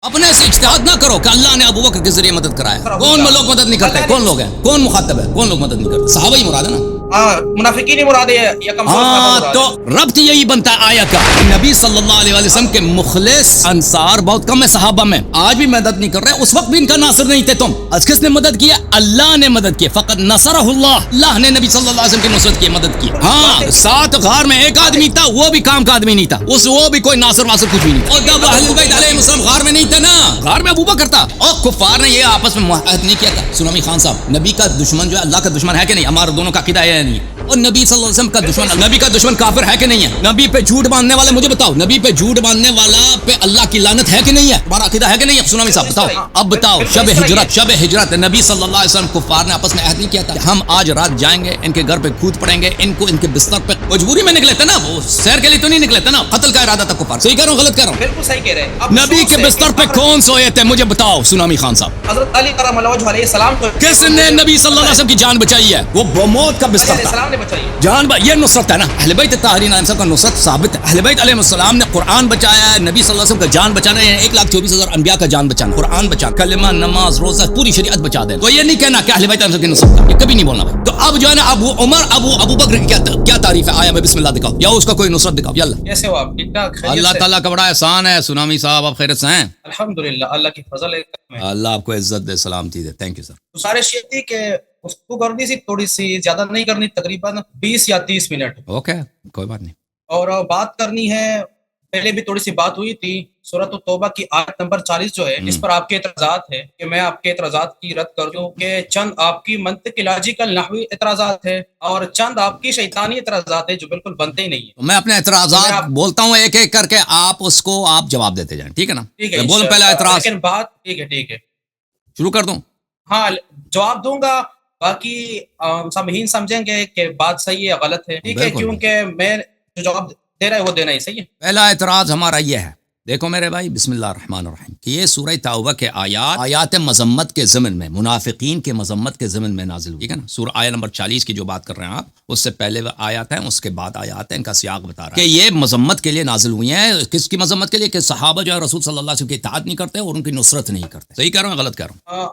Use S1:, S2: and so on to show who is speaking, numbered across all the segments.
S1: اپنے سے اجتہاد نہ کرو کہ اللہ نے ابو بکر کے ذریعے مدد کرایا. کون لوگ مدد نہیں کرتے؟ کون لوگ ہیں؟ کون مخاطب ہے؟ کون لوگ مدد نہیں کرتے؟ صحابہ ہی مراد ہے نا.
S2: منافقین ہی مراد ہے یا کمزور صحابہ مراد
S1: تو ربط یہی بنتا ہے آیت کا. نبی صلی اللہ علیہ وسلم کے مخلص انصار بہت کم ہے صحابہ میں. آج بھی مدد نہیں کر رہے. اس وقت بھی ان کا ناصر نہیں تھے تم. از کس نے مدد کیا؟ اللہ نے مدد کی. فقط نصرہ اللہ. اللہ نے نبی صلی اللہ علیہ وسلم کی نصرت کی، مدد کی. ہاں 7 غار میں ایک آدمی تھا، وہ بھی کام کا آدمی نہیں تھا. وہ بھی کوئی ناصر واسر کچھ بھی نہیں تھا. اور جب اہل بیت علیہ السلام غار میں نہیں تھے نا، غار میں ابو بکر تھا. اور کفار نے یہ آپس میں معاہدہ نہیں کیا تھا. سنامی خان صاحب، نبی کا دشمن جو ہے اللہ کا دشمن ہے کہ نہیں؟ ہمارے دونوں کا عقیدہ ہے نہیں. اور نبی صلی اللہ علیہ وسلم کا دشمن، نبی کا دشمن کافر ہے کہ نہیں ہے؟ نبی پہ جھوٹ باندھنے والے مجھے بتاؤ، نبی پہ جھوٹ باندھنے والا پہ اللہ کی لعنت ہے کہ نہیں ہے؟ تمہارا عقیدہ ہے کہ نہیں ہے؟ سنامی صاحب بتاؤ. اب بتاؤ، شب ہجرت نبی صلی اللہ علیہ وسلم کفار نے آپس میں عہد نہیں کیا تھا کہ ہم آج رات جائیں گے، ان کے گھر پہ کود پڑیں گے، ان کو ان کے بستر پہ. مجبوری میں نکلے تھے نا، وہ سیر کے لیے تو نہیں نکلے تھے نا. قتل کا ارادہ تھا کفار. صحیح کہہ رہا ہوں غلط کہہ رہا ہوں؟
S2: بالکل صحیح کہہ رہے ہیں.
S1: نبی کے بستر پہ کون سوئے تھے مجھے بتاؤ سنامی خان صاحب.
S2: حضرت علی کرم اللہ وجہ علیہ السلام کو
S1: کس نے نبی صلی اللہ علیہ وسلم کی جان بچائی ہے؟ وہ موت کا بستر
S2: علیہ
S1: تھا.
S2: السلام نے بچائی.
S1: جان یہ نصرت ہے نا. اہل بیت طاہرین علیہ السلام کا نصرت ثابت ہے. اہل بیت علیہ السلام نے قرآن بچایا ہے. نبی صلی اللہ علیہ وسلم کا جان بچانا ہے. 1,24,000 انبیاء کا جان بچانا، قرآن بچانا، کلمہ، نماز، روزہ، پوری شریعت بچا دے. تو یہ نہیں کہنا کہ اہل بیت علیہ السلام کی نصرت کا، یہ کبھی نہیں بولنا بھائی. تو اب جو ہے نا ابو عمر ابو بکر کی کیا تعریف ہے؟ آیا میں بسم اللہ دکھاؤ، یا اس کا کوئی نصرت دکھاؤ. یلا
S2: کیسے ہو آپ؟ ٹھیک ٹھاک؟
S1: اللہ تعالیٰ کا بڑا احسان ہے. سنامی صاحب آپ خیرت سے ہیں؟
S2: الحمدللہ، اللہ کی فضل ہے.
S1: اللہ آپ کو عزت دے، سلامتی دے. Thank you sir.
S2: تو سارے شیئر تھی کہ گفتگو کرنی سی، تھوڑی سی زیادہ نہیں کرنی، تقریباً 20 یا 30 منٹ.
S1: اوکے کوئی بات نہیں.
S2: اور بات کرنی ہے، پہلے بھی تھوڑی سی بات ہوئی تھی. سورۃ التوبہ کی آیت نمبر 40 جو ہے، اس پر آپ کے اعتراضات ہیں کہ میں آپ کے اعتراضات کی رد کر دوں، کہ چند آپ کی منطقی لاجیکل نحوی اعتراضات ہیں اور چند آپ کی شیطانی اعتراضات ہیں جو بالکل بنتے ہی نہیں ہیں.
S1: میں اپنے اعتراضات بولتا ہوں ایک ایک کر کے، آپ اس کو آپ جواب دیتے جائیں. ٹھیک ہے نا؟
S2: ٹھیک ہے.
S1: بولوں پہلا اعتراض.
S2: لیکن بات ٹھیک ہے
S1: شروع کر دوں؟
S2: ہاں جواب دوں گا، باقی سامعین سمجھیں گے کہ بات صحیح ہے غلط ہے. ٹھیک ہے، کیونکہ میں جو جواب دے رہا ہے وہ دینا ہی صحیح ہے.
S1: پہلا اعتراض ہمارا یہ ہے، دیکھو میرے بھائی، بسم اللہ الرحمن الرحیم، کہ یہ سورہ توبہ کے آیات مذمت کے ضمن میں، منافقین کے مذمت کے ضمن میں نازل ہوئی. ٹھیک ہے نا؟ سورہ آیت نمبر 40 کی جو بات کر رہے ہیں آپ، اس سے پہلے آیات ہیں، اس کے بعد آیات ہیں. ان کا سیاق بتا رہا ہے کہ یہ مذمت کے لیے نازل ہوئی ہیں. کس کی مذمت کے لیے؟ کہ صحابہ جو ہے رسول صلی اللہ علیہ وسلم کی اطاعت نہیں کرتے اور ان کی نصرت نہیں کرتے. صحیح کہہ رہا ہوں غلط کہہ رہا ہوں؟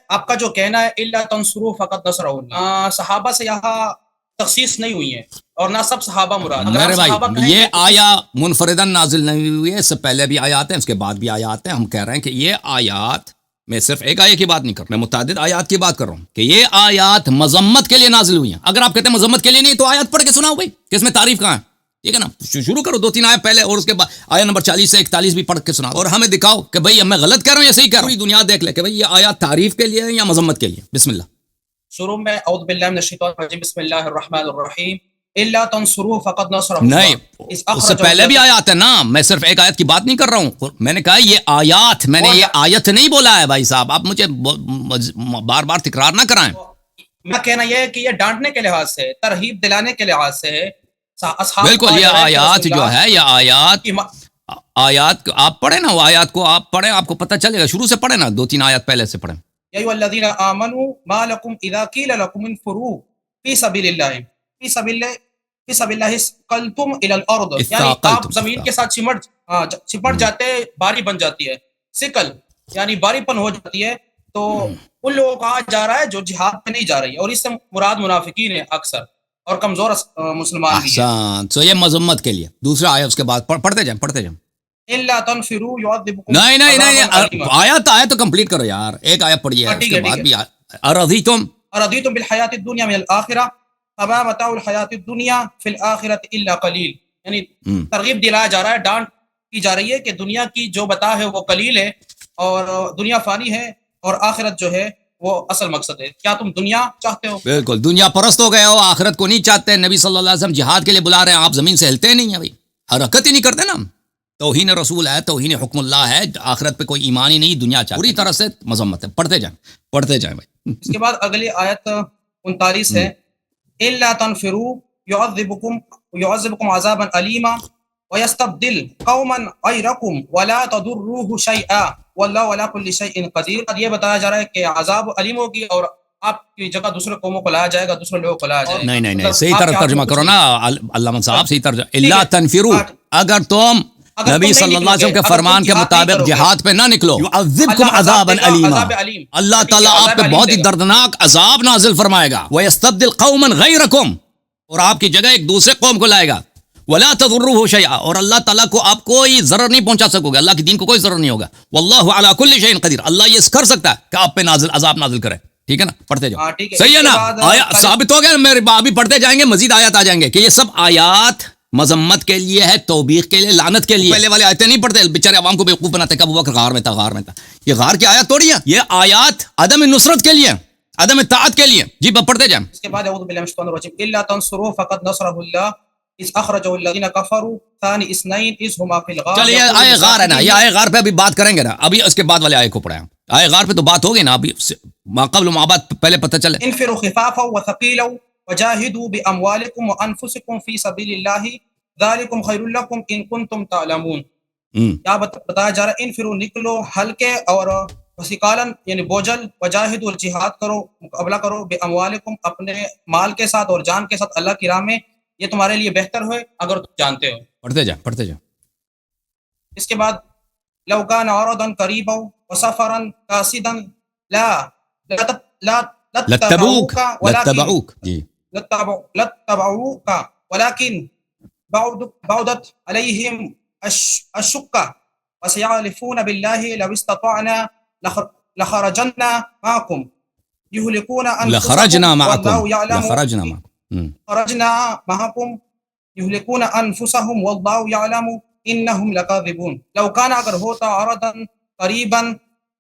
S2: آپ کا جو کہنا ہے الا تنصروا فقط نصرہ اللہ، صحابہ سے یہاں تخصیص نہیں ہوئی ہے اور نہ سب صحابہ مراد.
S1: میرے بھائی یہ آیا منفردن نازل نہیں ہوئی ہے، اس سے پہلے بھی آیات ہیں، اس کے بعد بھی آیات ہیں. ہم کہہ رہے ہیں کہ یہ آیات، میں صرف ایک آیت کی بات نہیں کر رہا، میں متعدد آیات کی بات کر رہا ہوں کہ یہ آیات مذمت کے لیے نازل ہوئی ہیں. اگر آپ کہتے ہیں مذمت کے لیے نہیں تو آیات پڑھ کے سناؤ بھائی، کہ اس میں تعریف کہاں ہے. ٹھیک ہے نا؟ شروع کرو 2-3 آیت پہلے اور اس کے بعد آیت نمبر 40 سے 41 بھی پڑھ کے سناؤ اور ہمیں دکھاؤ کہ بھئی میں غلط کہہ رہا ہوں یا صحیح کہہ رہا ہوں. پوری دنیا دیکھ لے کہ بھئی یہ آیات تعریف کے لیے ہے یا مذمت کے لیے. بسم اللہ.
S2: شروع میں اعوذ باللہ من الشیطان الرجیم، بسم اللہ الرحمن الرحیم، الا تنصروا فقد نصرہ اللہ.
S1: نہیں، اس سے پہلے بھی آیات ہے نا. میں صرف ایک آیت کی بات نہیں کر رہا ہوں، میں نے کہا یہ آیات، میں نے یہ آیت نہیں بولا ہے. بھائی صاحب آپ مجھے بار بار تکرار نہ کرائیں.
S2: میں کہنا یہ ہے کہ یہ ڈانٹنے کے لحاظ سے، ترغیب دلانے کے لحاظ سے ہے.
S1: بالکل، یہ آیات جو ہے، یہ آیات آپ پڑھیں نا، وہ آیات کو آپ پڑھیں، آپ کو پتہ چلے گا. شروع سے پڑھیں نا، 2-3 آیات پہلے سے پڑھیں.
S2: یا ایھا الذین آمنوا ما لکم اذا قیل لکم انفروا فی سبیل اللہ فی سبیل اللہ اثقلتم الی الارض، یعنی آپ زمین کے ساتھ چمٹ جاتے، باری بن جاتی ہے. سکل یعنی باری پن ہو جاتی ہے. تو ان لوگوں کو کہا جا رہا ہے جو جہاد پہ نہیں جا رہی ہے، اور اس سے مراد منافقین ہیں اکثر، اور کمزور مسلمان بھی ہیں.
S1: تو یہ مذمت کے لیے. دوسرا آیا اس کے بعد پڑھتے جائیں.
S2: الا تنفروا يعذبكم.
S1: نہیں آیت تو کمپلیٹ کرو یار. ایک آیت پڑھیے اس کے بعد بھی. ارضیتم
S2: بالحیات الدنیا من الاخرہ فما متاع الحیات الدنیا فی الاخرۃ الا قلیل. یعنی ترغیب دلایا جا رہا ہے، ڈانٹ کی جا رہی ہے کہ دنیا کی جو بتا ہے وہ قلیل ہے اور دنیا فانی ہے اور آخرت جو ہے وہ اصل مقصد ہے. کیا تم دنیا چاہتے ہو؟
S1: بالکل دنیا پرست ہو گئے ہو، آخرت کو نہیں چاہتے. نبی صلی اللہ علیہ وسلم جہاد کے لیے بلا رہے ہیں، آپ زمین سے ہلتے نہیں ہیں بھائی، حرکت ہی نہیں کرتے نا. توہین رسول ہے، توہین حکم اللہ ہے، آخرت پہ کوئی ایمان ہی نہیں، دنیا چاہتے. پوری طرح سے مذمت ہے. پڑھتے جائیں بھائی.
S2: اس کے بعد اگلی آیت 39 ہے، الا تنفروا يعذبكم عذابا علیما ويستبدل قوما غيركم ولا تضروه شيئا والله على كل شيء قدیر. یہ بتایا جا رہا ہے کہ عذاب علیم ہوگی اور آپ کی جگہ دوسرے قوموں کو لایا جائے گا، دوسرے لوگوں کو لایا جائے گا.
S1: نہیں صحیح طرح ترجمہ کرو نا علامہ صاحب، صحیح ترجمہ. الا تنفروا، اگر تم نبی صلی اللہ علیہ وسلم کے فرمان کے مطابق جہاد پہ نہ نکلو یعذبکم عذابا علیما، اللہ تعالیٰ آپ پہ بہت ہی دردناک عذاب نازل فرمائے گا، ویستبدل قوما غیرکم، اور آپ کی جگہ ایک دوسرے قوم کو لائے گا، ولا تضروه شیئا، اور اللہ تعالیٰ کو آپ کوئی ضرر نہیں پہنچا سکو گے، اللہ کے دین کو کوئی ضرر نہیں ہوگا، واللہ علی کل شیء قدیر، اللہ یہ کر سکتا ہے کہ آپ پہ عذاب نازل کرے، ٹھیک ہے نا؟ پڑھتے جاؤ، صحیح ہے نا؟ آیا ثابت ہو گیا، میرے ابھی پڑھتے جائیں گے، مزید آیات آ جائیں گے کہ یہ سب آیات مذمت کے لیے ہے، توبیخ کے لیے، لعنت کے لیے۔ پہلے والے آیتیں نہیں پڑھتے، بیچارے عوام کو بیوقوف بناتے کہ ابو بکر غار میں تھا، غار میں تھا، یہ غار کی آیات توڑی ہے، یہ آیات عدم نصرت کے لیے، عدم اطاعت کے لیے۔ جی پڑھتے جائیں۔
S2: اس کے بعد اعوذ باللہ من الشیطان الرجیم الا تنصروا فقد نصرہ اللہ اذ اخرجہ الذین کفروا ثانی اثنین اذ ہما فی الغار۔
S1: چلیے آئے غار ہے نا، یہ آئے غار پہ ابھی بات کریں گے نا، ابھی اس کے بعد والے آئے کو پڑھیں، آئے غار پہ تو بات ہوگی نا، ابھی ما قبل ما بعد پہلے پتہ چلے۔
S2: انفروا خفافا وثقیلا وجاہدوا باموالکم وانفسکم فی سبیل اللہ ذالکم خیر لکم ان کنتم تعلمون۔ کیا بتایا جا رہا ہے؟ انفروا نکلو ہلکے اور وثقالاً یعنی بوجھل، وجاہدوا جہاد کرو، مقابلہ کرو، باموالکم اپنے مال کے ساتھ اور جان کے ساتھ اللہ کی راہ میں، یہ تمہارے لیے بہتر ہے اگر تم جانتے ہو۔
S1: پڑھتے جائیں پڑھتے جائیں۔
S2: اس کے بعد لو کان عرضا قریبا وسفرا قاصدا
S1: لتبعوک جی
S2: لتبعوک ولكن بعدت عليهم الشقة وسيحلفون بالله لو استطعنا لخرجنا معكم يهلكون يهلكون انفسهم والله يعلم انهم لكاذبون۔ لو كان اگر ہوتا عرضا قریبا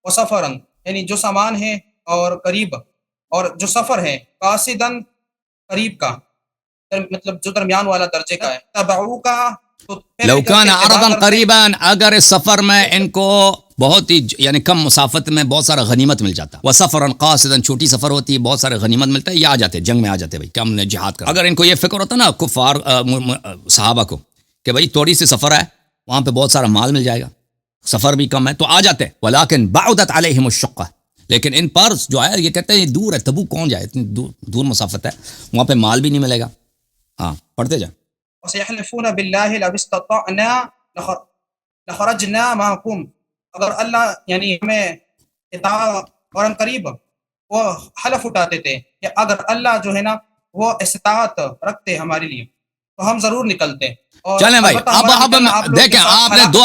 S2: وسفرا یعنی جو سامان ہے اور قریب اور جو سفر ہے، قاصدا قریب کا مطلب جو درمیان والا درجے کا ہے، تبعو کا
S1: لو کان عرضا قریبا، اگر اس سفر میں ان کو بہت ہی یعنی کم مسافت میں بہت سارا غنیمت مل جاتا، وسفرا قاصدا چھوٹی سفر ہوتی ہے، بہت سارے غنیمت ملتا ہے، یہ آ جاتے جنگ میں آ جاتے بھائی کہ ہم نے جہاد کرا۔ اگر ان کو یہ فکر ہوتا نا کفار صحابہ کو کہ بھائی تھوڑی سی سفر ہے، وہاں پہ بہت سارا مال مل جائے گا، سفر بھی کم ہے، تو آ جاتے، ولکن بعدت علیہم الشقہ، لیکن ان پر جو ہے یہ کہتے ہیں یہ دور ہے، تبوک کون جائے، اتنی دور مسافت ہے، وہاں پہ مال بھی نہیں ملے گا۔ ہاں پڑھتے جائیں۔
S2: وَسَيَحْلِفُونَ بِاللَّهِ لَوِ اسْتَطَعْنَا لَخَرَجْنَا مَعَكُمْ، اگر اللہ یعنی ہمیں اطاعت اور قریب وہ حلف اٹھاتے تھے کہ اگر اللہ جو ہے نا وہ استطاعت رکھتے ہمارے لیے تو ہم ضرور نکلتے۔
S1: چلیں بھائی اب دیکھیں، آپ نے دو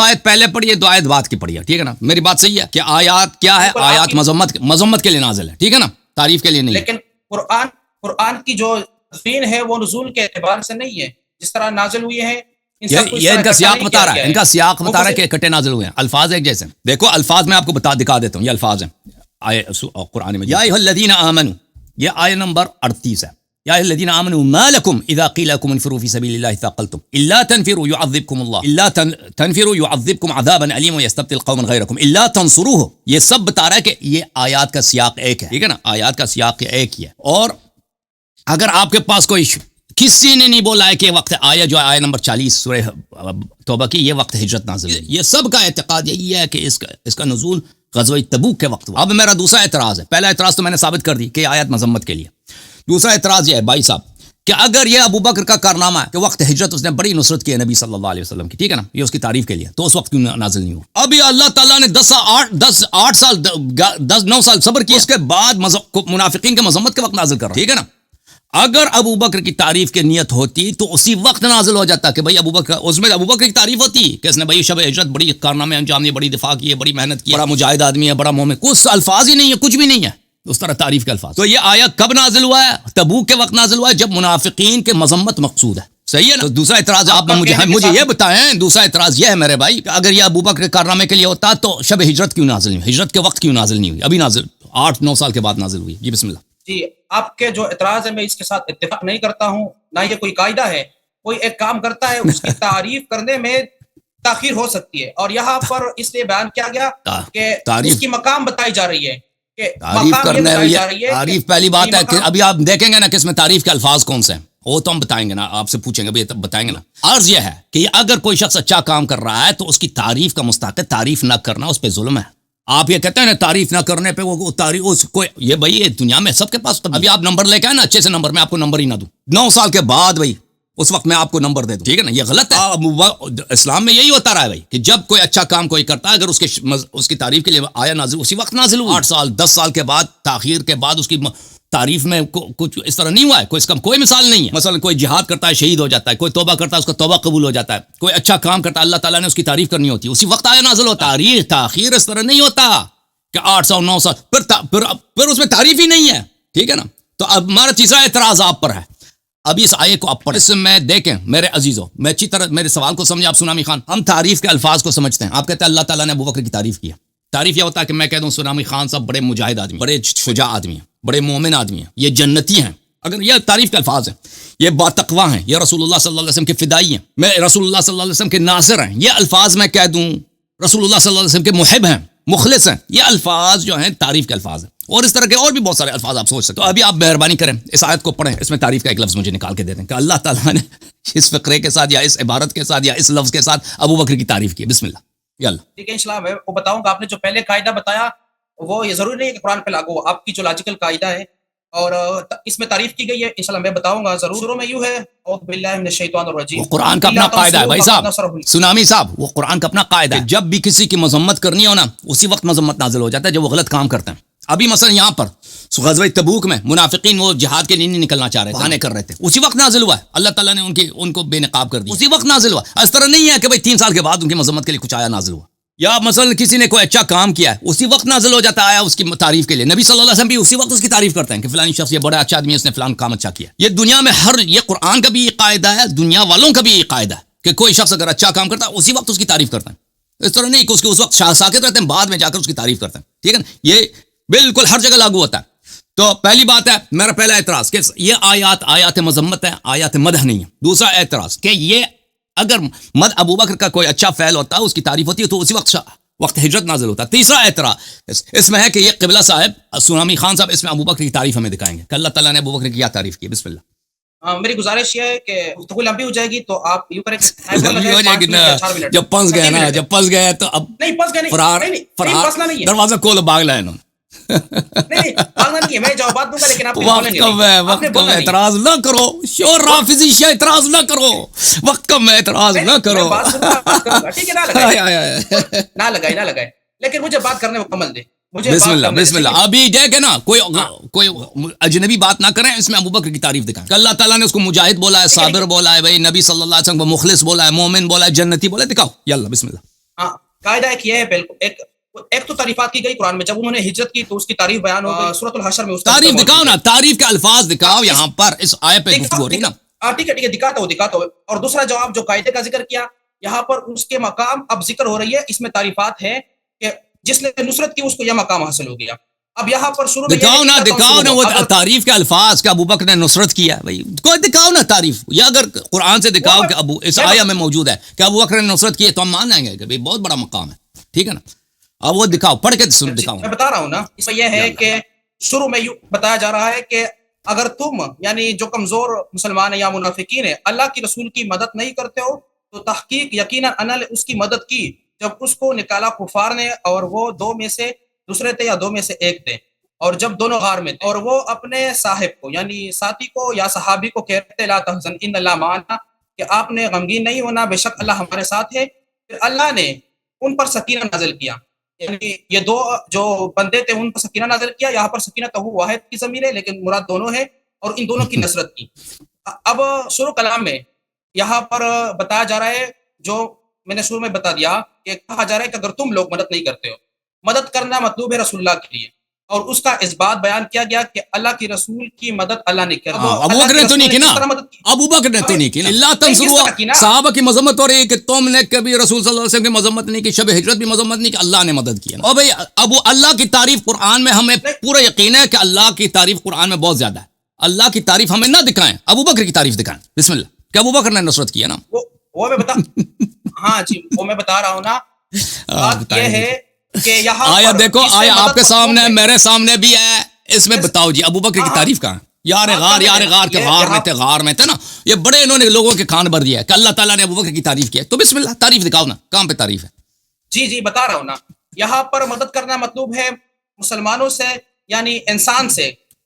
S1: آیت پہلے پڑھی ہے، دو آیت بعد کی پڑھی ہے، ٹھیک ہے نا؟ میری بات صحیح ہے کہ آیات کیا ہے؟ آیات مذمت کے لیے نازل ہے، ٹھیک ہے نا؟ تعریف کے لیے نہیں۔
S2: لیکن قرآن کی جو تدفین ہے وہ نزول کے اعتبار سے نہیں ہے، جس طرح نازل ہوئی ہے
S1: یہ ان کا سیاق بتا رہا ہے، ان کا سیاق بتا رہا ہے کہ اکٹھے نازل ہوئے ہیں، الفاظ ایک جیسے۔ دیکھو الفاظ میں آپ کو دکھا دیتا ہوں، یہ الفاظ ہیں آئے قرآن میں، یا ایھا الذین آمنوا، یہ آیت نمبر 38 ہے، یا ایھا الذین آمنوا ما لکم اذا قیل لکم انفروا فی سبیل اللہ ثاقلتم الا تنفروا يعذبکم اللہ الا تنفروا يعذبکم عذابا علیما ویستبدل قوما غیرکم الا تنصروه، یہ سب بتا رہا ہے کہ یہ آیات کا سیاق ایک ہے، ٹھیک ہے نا؟ آیات کا سیاق ایک ہی ہے، اور اگر آپ کے پاس کوئی کسی نے نہیں بولا ہے کہ وقت آیا جو آیت نمبر 40 سورہ توبہ کی، یہ وقت ہجرت نازل ہوئی، یہ سب کا اعتقاد یہی ہے کہ اس کا نزول غزوہ تبوک کے وقت ہوا۔ اب میرا دوسرا اعتراض ہے، پہلا اعتراض تو میں نے ثابت کر دی کہ یہ آیت مذمت کے لیے، دوسرا اعتراض یہ ہے بھائی صاحب کہ اگر یہ ابو بکر کا کارنامہ ہے کہ وقت ہجرت اس نے بڑی نصرت کی ہے نبی صلی اللہ علیہ وسلم کی، ٹھیک ہے نا، یہ اس کی تعریف کے لیے، تو اس وقت کیوں نازل نہیں ہوا؟ ابھی اللہ تعالیٰ نے 9 سال صبر کیا، اس کے بعد منافقین کے مذمت کے وقت نازل کر رہا ہے، ٹھیک ہے نا؟ اگر ابو بکر کی تعریف کی نیت ہوتی تو اسی وقت نازل ہو جاتا کہ بھائی ابو بکر، اس میں ابو بکر کی تعریف ہوتی کہ اس نے بھائی شب ہجرت بڑی کارنامے انجام دیے، بڑی دفاع کی ہے، بڑی محنت کی ہے، بڑا مجاہد آدمی ہے، بڑا مومن، کچھ الفاظ ہی نہیں ہے، کچھ بھی نہیں ہے اس طرح تعریف کے الفاظ۔ تو یہ آیت کب نازل ہوا ہے؟ تبوک کے وقت نازل ہوا ہے، جب منافقین کے مذمت مقصود ہے، صحیح ہے نا؟ تو دوسرا اعتراض آپ مجھے یہ بتائیں، دوسرا اعتراض یہ ہے میرے بھائی کہ اگر یہ ابو بکر کے کارنامے کے لیے ہوتا تو شب ہجرت کیوں نازل نہیں ہوئی؟ ہجرت کے وقت کیوں نازل نہیں ہوئی؟ ابھی نازل 8-9 سال کے بعد نازل ہوئی۔ جی بسم اللہ۔
S2: جی آپ کے جو اعتراض ہے میں اس کے ساتھ اتفاق نہیں کرتا ہوں، نہ یہ کوئی قاعدہ ہے، کوئی ایک کام کرتا ہے اس کی تعریف کرنے میں تاخیر ہو سکتی ہے، اور یہاں پر اس لیے بیان کیا گیا کہ اس کی مقام بتائی جا رہی ہے کہ
S1: تعریف کرنے تعریف پہلی بات ہے کہ ابھی آپ دیکھیں گے نا کہ اس میں تعریف کے الفاظ کون سے ہیں، وہ تو ہم بتائیں گے نا، آپ سے پوچھیں گے بتائیں گے نا۔ عرض یہ ہے کہ اگر کوئی شخص اچھا کام کر رہا ہے تو اس کی تعریف کا مستحق ہے، تعریف نہ کرنا اس پہ ظلم ہے۔ آپ یہ کہتے ہیں نا تعریف نہ کرنے پہ وہ تعریف اس کو، یہ بھائی یہ دنیا میں سب کے پاس، ابھی آپ نمبر لے کے آئے نا اچھے سے نمبر، میں آپ کو نمبر ہی نہ دوں، 9 سال کے بعد بھائی اس وقت میں آپ کو نمبر دے دوں, ٹھیک ہے نا. یہ غلط ہے. اسلام میں یہی ہوتا رہا ہے بھائی کہ جب کوئی اچھا کام کوئی کرتا ہے, اگر اس کی تعریف کے لیے آیا نازل اسی وقت نازل ہوا. 8 سال 10 سال کے بعد تاخیر کے بعد اس کی تعریف میں کچھ اس طرح نہیں ہوا ہے. اس کا کوئی مثال نہیں ہے. مثلا کوئی جہاد کرتا ہے شہید ہو جاتا ہے, کوئی توبہ کرتا ہے اس کا توبہ قبول ہو جاتا ہے, کوئی اچھا کام کرتا ہے اللہ تعالیٰ نے اس کی تعریف کرنی ہوتی ہے, اسی وقت آیا نازل ہوتا ہے. تاخیر اس طرح نہیں ہوتا کہ 8 سال 9 سال پھر اس میں تعریف ہی نہیں ہے, ٹھیک ہے نا. تو اب ہمارا تیسرا اعتراض آپ پر ہے. ابھی اس آیے کو آپ پڑھیں, اس میں دیکھیں میرے عزیزو, میں اچھی طرح میرے سوال کو سمجھیں آپ سونامی خان. ہم تعریف کے الفاظ کو سمجھتے ہیں. آپ کہتے ہیں اللہ تعالیٰ نے ابوبکر کی تعریف کیا. تعریف یہ ہوتا ہے کہ میں کہہ دوں سونامی خان صاحب بڑے مجاہد آدمی, بڑے شجاع آدمی ہیں, بڑے مومن آدمی ہیں, یہ جنتی ہیں. اگر یہ تعریف کے الفاظ ہیں, یہ باتقوا ہیں, یہ رسول اللہ صلی اللہ علیہ وسلم کے فدائی ہیں, میں رسول اللہ صلی اللہ علیہ وسلم کے ناصر ہیں, یہ الفاظ میں کہہ دوں رسول اللہ صلی اللہ علیہ وسلم کے محب ہیں, مخلص ہیں, یہ الفاظ جو ہیں تعریف کے الفاظ ہیں. اور اس طرح کے اور بھی بہت سارے الفاظ آپ سوچ سکتے. تو ابھی آپ مہربانی کریں اس آیت کو پڑھیں, اس میں تعریف کا ایک لفظ مجھے نکال کے دے دیں کہ اللہ تعالیٰ نے اس فقرے کے ساتھ یا اس عبارت کے ساتھ یا اس لفظ کے ساتھ ابوبکر کی تعریف کی. بسم اللہ. یلا
S2: ٹھیک ہے انشاءاللہ میں وہ بتاؤں گا. آپ نے جو پہلے قاعدہ بتایا وہ یہ ضروری نہیں ہے کہ قرآن پہ لاگو ہو. آپ کی جو لاجیکل قاعدہ ہے اور اس میں تعریف کی گئی ہے انشاءاللہ میں بتاؤں گا ضرور. شروع میں یوں ہے اعوذ باللہ من الشیطان الرجیم,
S1: وہ قرآن کا اپنا قاعدہ ہے بھائی صاحب, سنامی صاحب, وہ قرآن کا اپنا قاعدہ ہے. جب بھی کسی کی مذمت کرنی ہو نا اسی وقت مذمت نازل ہو جاتا ہے جب وہ غلط کام کرتے ہیں. ابھی مثلا یہاں پر غزوہ تبوک میں منافقین وہ جہاد کے لیے نہیں نکلنا چاہ رہے تھے, بہانے کر رہے تھے, اسی وقت نازل ہوا ہے. اللہ تعالیٰ نے ان کو بے نقاب کر دیا, اسی وقت نازل ہوا. اس طرح نہیں ہے کہ بھائی 3 سال کے بعد ان کی مذمت کے لیے کچھ آیا نازل ہوا. یا مثلا کسی نے کوئی اچھا کام کیا ہے اسی وقت نازل ہو جاتا ہے اس کی تعریف کے لیے. نبی صلی اللہ علیہ وسلم بھی اسی وقت اس کی تعریف کرتے ہیں کہ فلانی شخص یہ بڑا اچھا آدمی ہے, اس نے فلان کام اچھا کیا. یہ دنیا میں یہ قرآن کا بھی یہ قاعدہ ہے, دنیا والوں کا بھی یہ قاعدہ ہے کہ کوئی شخص اگر اچھا کام کرتا ہے اسی وقت اس کی تعریف کرتا ہے. اس طرح نہیں کہ اس وقت ساکت رہتے ہیں, بعد میں جا کر اس کی تعریف کرتے ہیں, ٹھیک ہے نا. یہ بالکل ہر جگہ لاگو ہوتا ہے. تو پہلی بات ہے میرا پہلا اعتراض کہ یہ آیات مذمت ہے, آیات مدح نہیں ہے. دوسرا اعتراض کہ یہ اگر ابوبکر کا کوئی اچھا فعل ہوتا ہے اس کی تعریف ہوتی ہے تو اسی وقت ہجرت نازل ہوتا ہے. تیسرا اعتراض اس میں ہے کہ یہ قبلہ صاحب سونامی خان صاحب اس میں ابوبکر کی تعریف ہمیں دکھائیں گے کہ اللہ تعالیٰ نے ابوبکر کی کیا تعریف کی. بسم اللہ.
S2: میری گزارش یہ ہے کہ گفتگو لمبی ہو جائے گی تو آپ یوں کریں
S1: لمبی ہو جائے گی نا, جب پھنس گئے تو اب
S2: نہیں پھنس گئے,
S1: فرار دروازہ کھولو بھاگ لائے انہوں نے.
S2: میں جواب دوں گا لیکن آپ
S1: وقت کم ہے, اعتراض نہ کرو. شور رافضی شاہ اعتراض نہ کرو, وقت کم ہے, اعتراض نہ کرو.
S2: ٹھیک ہے نہ لگائے لیکن مجھے بات کرنے مکمل دے.
S1: بسم اللہ. ابھی دیکھیں نا کوئی اجنبی بات نہ کریں, اس میں ابوبکر کی تعریف دکھائیں کہ اللہ تعالیٰ نے اس کو مجاہد بولا ہے, صابر بولا ہے, بھائی نبی صلی اللہ علیہ وسلم کو مخلص بولا ہے, مومن بولا ہے, جنتی بولا ہے. دکھاؤ یلا بسم اللہ.
S2: ہاں قاعدہ ایک یہ ہے بالکل. ایک تو تعریفات کی گئی قرآن میں, جب انہوں نے ہجرت کی تو اس کی تعریف بیان ہو گئی سورۃ الحشر میں.
S1: تعریف دکھاؤ نا, تعریف کے الفاظ دکھاؤ یہاں پر اس آیت پہ گفتگو ہو رہی نا.
S2: ٹھیک ہے دکھاتا ہوں. اور دوسرا جواب جو قاعدے کا ذکر کیا یہاں پر اس کے مقام اب ذکر ہو رہی ہے, اس میں تعریفات ہے کہ جس نے نصرت کی اس کو یہ مقام حاصل ہو گیا. اب یہاں پر شروع میں
S1: دکھاؤ نا وہ تعریف کے الفاظ کہ ابوبکر نے نصرت کیا بھائی, کوئی دکھاؤ نا تعریف. یا اگر قرآن سے دکھاؤ کہ اس آیہ میں موجود ہے کہ ابوبکر نے نصرت کی ہے تو ہم مان لیں گے کہ بھائی بہت بڑا مقام ہے, ٹھیک ہے نا. اب وہ دکھاؤ, پڑھ کے دکھاؤ.
S2: میں بتا رہا ہوں نا, اس میں یہ ہے کہ شروع میں بتایا جا رہا ہے کہ اگر تم یعنی جو کمزور مسلمان ہیں یا منافقین ہیں اللہ کی رسول کی مدد نہیں کرتے ہو تو تحقیق یقیناً انہوں نے اس کی مدد کی جب اس کو نکالا کفار نے, اور وہ 2 میں سے دوسرے تھے یا 2 میں سے ایک تھے, اور جب دونوں غار میں تھے, اور وہ اپنے صاحب کو یعنی ساتھی کو یا صحابی کو کہتے لا تحزن ان اللہ معنا, کہ آپ نے غمگین نہیں ہونا, بے شک اللہ ہمارے ساتھ ہے. پھر اللہ نے ان پر سکینہ نازل کیا, یعنی یہ 2 جو بندے تھے ان پر سکینہ نازل کیا. یہاں پر سکینہ تو واحد کی ضمیر ہے لیکن مراد دونوں ہے, اور ان دونوں کی نصرت کی. اب شروع کلام میں یہاں پر بتایا جا رہا ہے, جو میں نے شروع میں بتا دیا کہ کہا جا رہا ہے کہ اگر تم لوگ مدد نہیں کرتے ہو, مدد کرنا مطلوب ہے رسول اللہ کے لیے, اور اس کا اس بات بیان کیا گیا کہ اللہ کی رسول کی مدد اللہ نے کی.
S1: ابوبکر نے تو نہیں کی نا, ابوبکر نے تو نہیں کی نا. اللہ تنصروا صحابہ کی مذمت ہو رہی ہے کہ تم نے کبھی رسول صلی اللہ علیہ وسلم کی مذمت نہیں کی, شب ہجرت بھی مذمت نہیں کی, اللہ نے مدد کی. اور بھائی اللہ کی تعریف قرآن میں ہمیں پورا یقین ہے کہ اللہ کی تعریف قرآن میں بہت زیادہ ہے. اللہ کی تعریف ہمیں نہ دکھائیں, ابوبکر کی تعریف دکھائیں. بسم اللہ. کہ ابوبکر نے نصرت کی ہے نا,
S2: وہ میں بتا ہاں جی وہ میں بتا رہا ہوں نا. بات یہ ہے کہ یہاں
S1: آیا دیکھو, آیا آپ کے سامنے میرے سامنے بھی ہے, اس میں بتاؤ جی ابوبکر کی تعریف کہاں. یار غار کے غار میں تھے نا, یہ بڑے انہوں نے لوگوں کے کان بھر دیا ہے کہ اللہ تعالیٰ نے ابوبکر کی تعریف کی ہے. تو بسم اللہ تعریف دکھاؤ نا, کہاں پہ تعریف ہے.
S2: جی بتا رہا ہوں نا. یہاں پر مدد کرنا مطلوب ہے مسلمانوں سے یعنی انسان سے,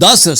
S1: 10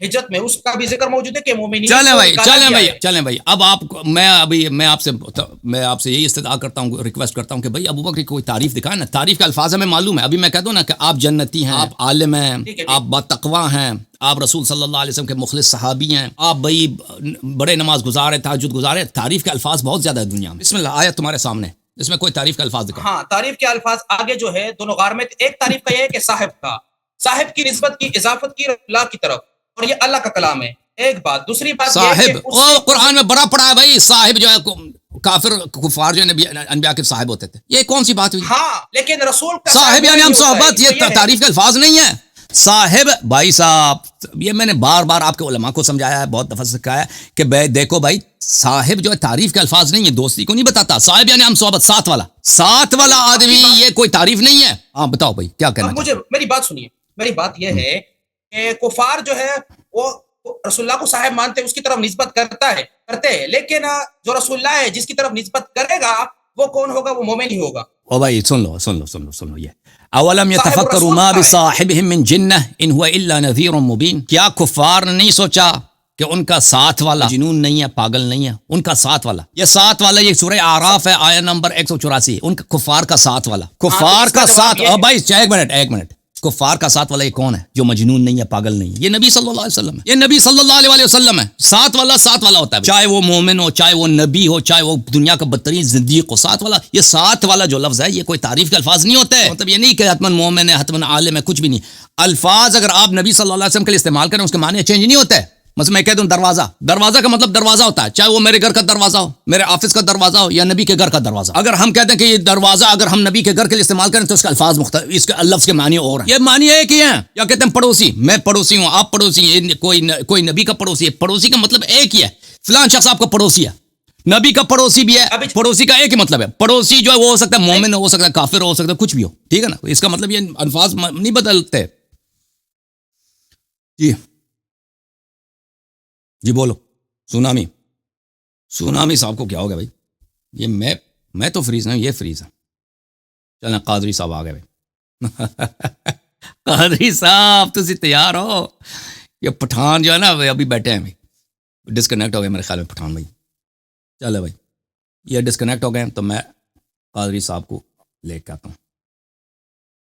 S2: ہجرت میں اس کا بھی ذکر موجود ہے کہ مومنین
S1: چلیں
S2: کو
S1: بھائی
S2: نکالا
S1: چلیں
S2: گیا
S1: بھائی
S2: ہے۔
S1: چلیں بھائی اب آپ میں آپ سے یہی استدعا کرتا ہوں ریکویسٹ کرتا ہوں کہ بھائی ابو بکر کی کوئی تعریف دکھائیں نا. تعریف کے الفاظ ہمیں معلوم ہے. ابھی میں کہہ دوں نا کہ آپ جنتی ہیں, آپ عالم ہیں,
S2: ٹھیک ہے،
S1: آپ باتقوا ہیں, آپ رسول صلی اللہ علیہ وسلم کے مخلص صحابی ہیں, آپ بھائی بڑے نماز گزار ہیں, تہجد گزار ہیں. تعریف کے الفاظ بہت زیادہ ہے دنیا میں. بسم اللہ آیت تمہارے سامنے, اس میں کوئی تعریف کے الفاظ دکھاؤ.
S2: ہاں تعریف کے الفاظ آگے جو ہے دونوں غار میں. ایک تعریف کا یہ ہے کہ صاحب کی نسبت کی, اضافت کی اللہ کی طرف, اور یہ اللہ کا کلام ہے. ایک بات. دوسری بات یہ
S1: صاحب
S2: کہ اس سے
S1: قرآن میں بڑا پڑا ہے بھائی. صاحب جو ہے کافر کفار جو نبی انبیاء کے صاحب ہوتے تھے. یہ کون سی بات ہوئی؟
S2: ہاں لیکن رسول کا
S1: صاحب یعنی ہم
S2: نہیں ہوتا ہے.
S1: صحبت,
S2: تو
S1: یہ تعریف کے الفاظ نہیں ہے. صاحب بھائی صاحب یہ میں نے بار بار آپ کے علماء کو سمجھایا ہے, بہت دفعہ سکھایا ہے کہ بھائی دیکھو بھائی صاحب جو ہے تعریف کے الفاظ نہیں ہے, دوستی کو نہیں بتاتا. صاحب یعنی ہم صحبت, ساتھ والا آدمی, یہ کوئی تعریف نہیں ہے. آپ بتاؤ بھائی کیا کہنا
S2: مجھے میری بات سنیے. میری بات یہ ہے کہ کفار جو ہے وہ رسول اللہ کو صاحب مانتے, اس کی طرف نسبت کرتے ہیں, لیکن جو رسول اللہ ہے جس کی طرف نسبت کرے گا وہ کون ہوگا؟ وہ مومن ہی ہوگا.
S1: او بھائی سن لو یہ اولم
S2: صاحب
S1: يتفکروا
S2: الرسول
S1: ما
S2: کا ہے.
S1: بصاحبهم من جنہ ان هو الا نذیر مبین. کیا کفار نے نہیں سوچا کہ ان کا ساتھ والا جنون نہیں ہے, پاگل نہیں ہے, ان کا ساتھ والا, یہ ساتھ والا, یہ سورہ اعراف ہے آیت نمبر 184. ان کا کفار کا ساتھ والا, کفار کا ساتھ. او بھائی ایک منٹ کفار کا ساتھ والا یہ کون ہے جو مجنون نہیں ہے, پاگل نہیں ہے؟ یہ نبی صلی اللہ علیہ وسلم ہے. یہ نبی صلی اللہ علیہ وسلم ہے. ساتھ والا ہوتا ہے, چاہے وہ مومن ہو, چاہے وہ نبی ہو, چاہے وہ دنیا کا بدترین زندیق ہو. ساتھ والا, یہ ساتھ والا جو لفظ ہے یہ کوئی تعریف کے الفاظ نہیں ہوتے. مطلب یہ نہیں کہ حتمن مومن ہے, حتمن عالم ہے, کچھ بھی نہیں. الفاظ اگر آپ نبی صلی اللہ علیہ وسلم کے لیے استعمال کریں اس کے معنی چینج نہیں ہوتے. مثلا میں کہہ دوں دروازہ کا مطلب دروازہ ہوتا ہے, چاہے وہ میرے گھر کا دروازہ ہو, میرے آفس کا دروازہ ہو, یا نبی کے گھر کا دروازہ. اگر ہم کہتے ہیں کہ یہ دروازہ اگر ہم نبی کے گھر کے لیے استعمال کریں تو اس کا الفاظ مختلف, اس کے لفظ کے معنی اور ہیں. یہ معنی ایک ہی ہیں. یا کہتے ہیں پڑوسی, میں پڑوسی ہوں, آپ پڑوسی ہیں, کوئی نبی کا پڑوسی ہے. پڑوسی کا مطلب ایک ہی ہے. فلان شخص آپ کا پڑوسی ہے, نبی کا پڑوسی بھی ہے. پڑوسی کا ایک ہی مطلب ہے. پڑوسی جو ہے وہ ہو سکتا ہے مومن ہو سکتا ہے کافر ہو سکتا ہے, کچھ بھی ہو, ٹھیک ہے نا. اس کا مطلب یہ الفاظ نہیں بدلتے. جی بولو. سونامی صاحب کو کیا ہو گیا بھائی؟ یہ میں تو فریز ہوں, یہ فریز ہے. چلیں قادری صاحب آ گئے بھائی. قادری صاحب تسی تیار ہو؟ یہ پٹھان جو ہے نا ابھی بیٹھے ہیں بھائی, ڈسکنیکٹ ہو گئے میرے خیال میں پٹھان بھائی. چلے بھائی یہ ڈسکنیکٹ ہو گئے تو میں قادری صاحب کو لے کے آتا ہوں.